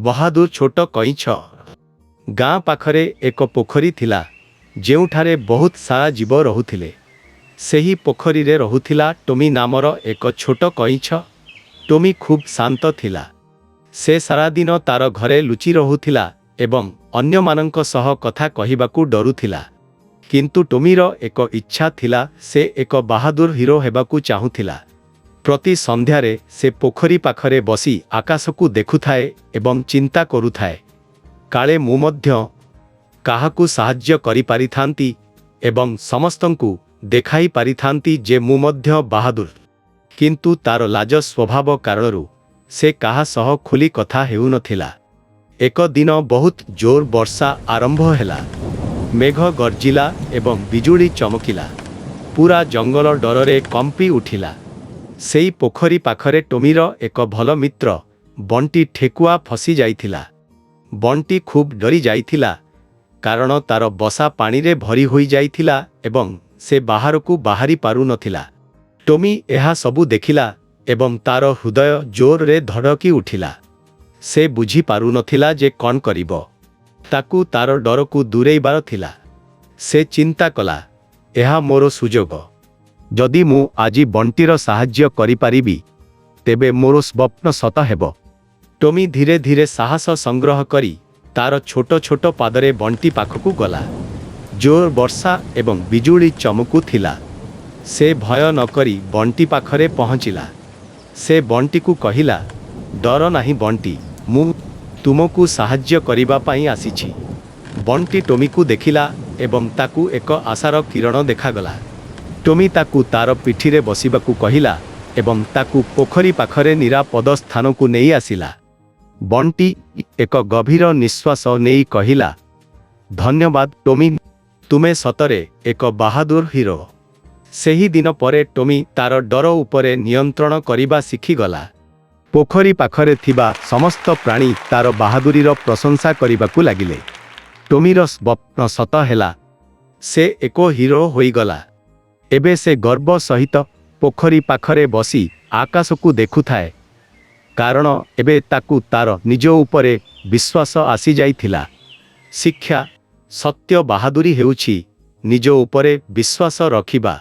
बहादुर छोट कईछ। गाँ पाखरे एक पोखरी थिला जेउठारे बहुत सारा जीव रहुथिले। सेही पोखरी रे रहुथिला टोमी नामर एक छोट कईछ। टोमी खूब शांत थिला। से सारा दिन तार घरे लुचि रहुथिला एवं अन्य मानंक सह कथा कहिबाकू डरुथिला। किंतु टोमीर एक इच्छा थिला, से एक बहादुर हीरो हेबाकू चाहुथिला। प्रति संध्यारे से पोखरी पाखरे बसी आकाशकू देखुथाए एवं चिंता करुथाए, काले मु मध्य काहाकू साहाय्य करि पारिथांती एवं समस्तंकू देखाई पारिथांती जे मु मध्य बहादुर। किंतु तार लाज स्वभाव कारणरू से काहा सह खुली कथा हेउ नथिला। एक दिन बहुत जोर वर्षा आरंभ हैला। मेघ गर्जिला एवं बिजुली चमकिला। पूरा जंगल डररे कंपी उठिला। सेई पोखरी पाखरे टोमीर एक भल मित्र बंटी ठेकुआ फसी जाइथिला। बंटी खूब डरी जाइथिला, कारण तार बसा पानी रे भरी होई जाइथिला एवं से बाहरकू बाहरी पारु नथिला। टोमी एहा सबू देखिला एवं तार हृदय जोर रे धड़की उठिला। से बुझी पारु नथिला जे कौन करिबो। ताकू तार डरकू दूरेइबार थिला। से चिंता कला, एहा मोर सुजोग। जदि मु आजी बंटीर साहाय्य करि पारिबी तेबे मोर स्वप्न सत हेबो। टोमी धीरे धीरे साहस संग्रह करी तार छोट छोट पादरे बंटी पाखकू गला। जोर वर्षा एवं बिजुली चमकू थिला। से भय न करी बंटी पाखरे पहुँचिला। से बंटी को कहिला, डर नाही बंटी, मु तुमको साहाय्य करिबा पाई आसीछि। बंटी टोमी को देखिला एवं ताकू एक आशार किरण देखागला। टोमी ताकू तार पिठीरे बसिबाकू कहिला एवं ताकू पोखरी पाखरे निरापद स्थान को नहीं आसिला। बंटी एक गभीर निश्वास नहीं कहिला, धन्यवाद टोमी, तुमे सतरे एक बहादुर हीरो। सेही दिन परे टोमी तार डर उपरे नियंत्रण करिबा शिखिगला। पोखरी पाखरे थिबा समस्त प्राणी तार बहादुरीर प्रशंसा करिबाकू लागिले। टोमीर स्वप्न सत हेला, से एक हीरो होइगला। एबे से गर्व सहित पोखरी पाखरे बसी आकाशकू देखुथाए, कारण एबे ताकू तार निज उपरे विश्वास आसी जाइथिला। शिक्षा सत्य बहादुरी हेउछि निज उपरे विश्वास रखिबा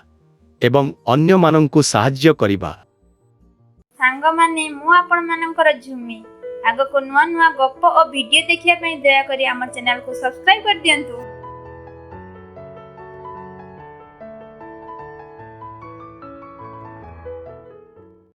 एवं अन्य मानंकू साहाय्य करिबा। सांग माने मु आपण मानकर झुमी आगो को नुआ नुआ गप्प और वीडियो देखिया पई दया करी हमर चैनल को सब्सक्राइब कर दियंतु।